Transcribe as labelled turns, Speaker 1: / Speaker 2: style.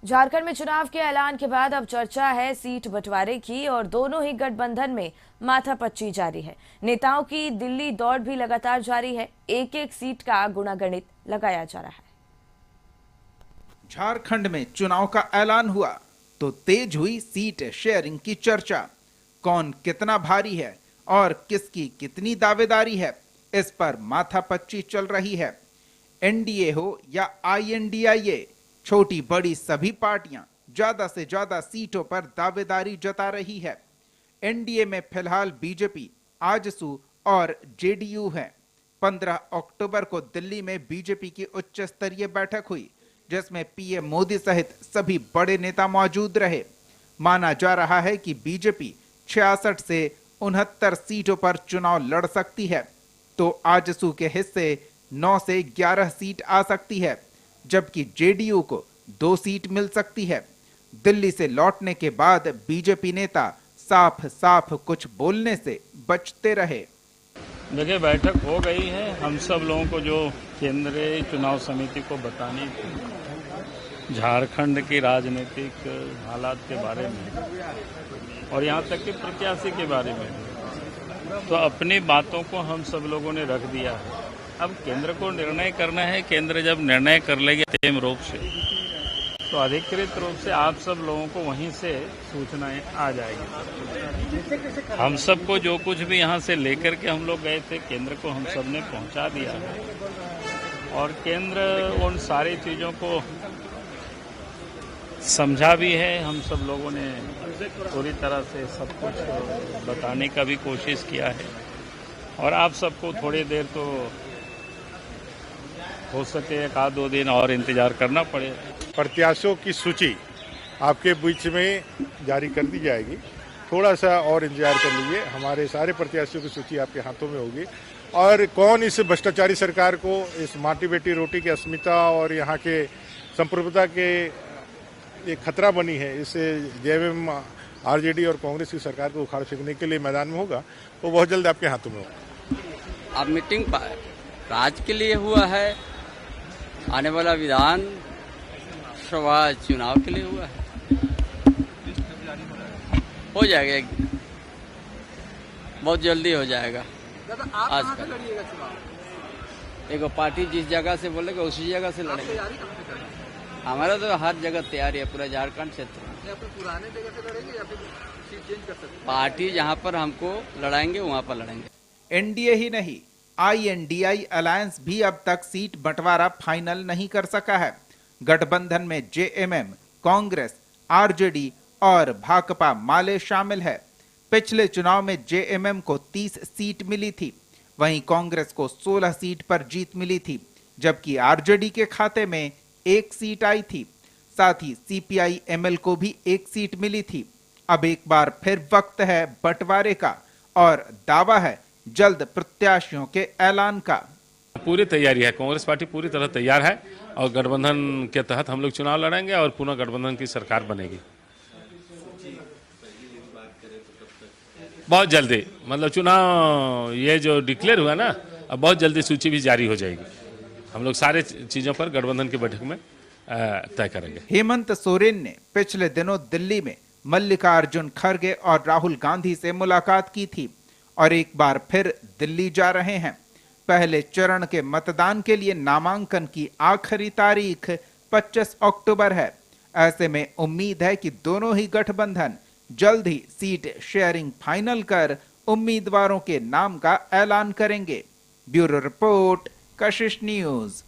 Speaker 1: झारखंड में चुनाव के ऐलान के बाद अब चर्चा है सीट बंटवारे की और दोनों ही गठबंधन में माथापच्ची जारी है। नेताओं की दिल्ली दौड़ भी लगातार जारी है। एक एक सीट का गुणागणित लगाया जा रहा है।
Speaker 2: झारखंड में चुनाव का ऐलान हुआ तो तेज हुई सीट शेयरिंग की चर्चा। कौन कितना भारी है और किसकी कितनी दावेदारी है, इस पर माथापच्ची चल रही है। एनडीए हो या आईएनडीआईए, छोटी बड़ी सभी पार्टियां ज्यादा से ज्यादा सीटों पर दावेदारी जता रही है। एनडीए में फिलहाल बीजेपी, आजसू और जेडीयू है। 15 अक्टूबर को दिल्ली में बीजेपी की उच्च स्तरीय बैठक हुई, जिसमें पीएम मोदी सहित सभी बड़े नेता मौजूद रहे। माना जा रहा है कि बीजेपी 66 से 69 सीटों पर चुनाव लड़ सकती है, तो आजसू के हिस्से 9 से 11 सीट आ सकती है, जबकि जेडीयू को 2 सीट मिल सकती है। दिल्ली से लौटने के बाद बीजेपी नेता साफ साफ कुछ बोलने से बचते रहे।
Speaker 3: देखिए, बैठक हो गई है। हम सब लोगों को जो केंद्रीय चुनाव समिति को बतानी थी झारखंड की राजनीतिक हालात के बारे में और यहाँ तक कि प्रत्याशी के बारे में, तो अपनी बातों को हम सब लोगों ने रख दिया है। अब केंद्र को निर्णय करना है। केंद्र जब निर्णय कर लेगा अंतिम रूप से, तो अधिकृत रूप से आप सब लोगों को वहीं से सूचनाएं आ जाएगी। हम सबको जो कुछ भी यहाँ से लेकर के हम लोग गए थे, केंद्र को हम सब ने पहुँचा दिया है और केंद्र उन सारी चीज़ों को समझा भी है। हम सब लोगों ने पूरी तरह से सब कुछ बताने का भी कोशिश किया है और आप सबको थोड़ी देर तो हो सके 1-2 दिन और इंतजार करना पड़े।
Speaker 4: प्रत्याशियों की सूची आपके बीच में जारी कर दी जाएगी। थोड़ा सा और इंतजार कर लीजिए। हमारे सारे प्रत्याशियों की सूची आपके हाथों में होगी और कौन इस भ्रष्टाचारी सरकार को, इस माटी बेटी रोटी की अस्मिता और यहाँ के संप्रभुता के एक खतरा बनी है, इसे जेएमएम, आरजेडी और कांग्रेस की सरकार को उखाड़ फेंकने के लिए मैदान में होगा, वो बहुत जल्द आपके हाथों में होगा।
Speaker 5: अब मीटिंग राज्य के लिए हुआ है, आने वाला विधान सभा चुनाव के लिए हुआ है। हो जाएगा, बहुत जल्दी हो जाएगा। आज एक पार्टी जिस जगह से बोलेगा उसी जगह से लड़ेगा। हमारा तो हर जगह तैयारी है, पूरा झारखंड क्षेत्र में। पुराने जगह से लड़ेंगे या फिर सीट चेंज कर सकते हैं? पार्टी जहां पर हमको लड़ाएंगे वहां पर लड़ेंगे।
Speaker 2: एनडीए ही नहीं, आईएनडीआई अलायंस भी अब तक सीट बंटवारा फाइनल नहीं कर सका है। गठबंधन में जेएमएम, कांग्रेस, आरजेडी और भाकपा माले शामिल है। पिछले चुनाव में जेएमएम को 30 सीट मिली थी, वहीं कांग्रेस को 16 सीट पर जीत मिली थी, जबकि आरजेडी के खाते में 1 सीट आई थी। साथ ही सीपीआई एमएल को भी 1 सीट मिली थी। अब एक बार फिर वक्त है बंटवारे का और दावा है जल्द प्रत्याशियों के ऐलान का।
Speaker 6: पूरी तैयारी है, कांग्रेस पार्टी पूरी तरह तैयार है और गठबंधन के तहत हम लोग चुनाव लड़ेंगे और पुनः गठबंधन की सरकार बनेगी। बहुत जल्दी, मतलब चुनाव ये जो डिक्लेयर हुआ ना, अब बहुत जल्दी सूची भी जारी हो जाएगी। हम लोग सारे चीजों पर गठबंधन की बैठक में तय करेंगे।
Speaker 2: हेमंत सोरेन ने पिछले दिनों दिल्ली में मल्लिकार्जुन खड़गे और राहुल गांधी से मुलाकात की थी और एक बार फिर दिल्ली जा रहे हैं। पहले चरण के मतदान के लिए नामांकन की आखिरी तारीख 25 अक्टूबर है। ऐसे में उम्मीद है कि दोनों ही गठबंधन जल्द ही सीट शेयरिंग फाइनल कर उम्मीदवारों के नाम का ऐलान करेंगे। ब्यूरो रिपोर्ट, कशिश न्यूज।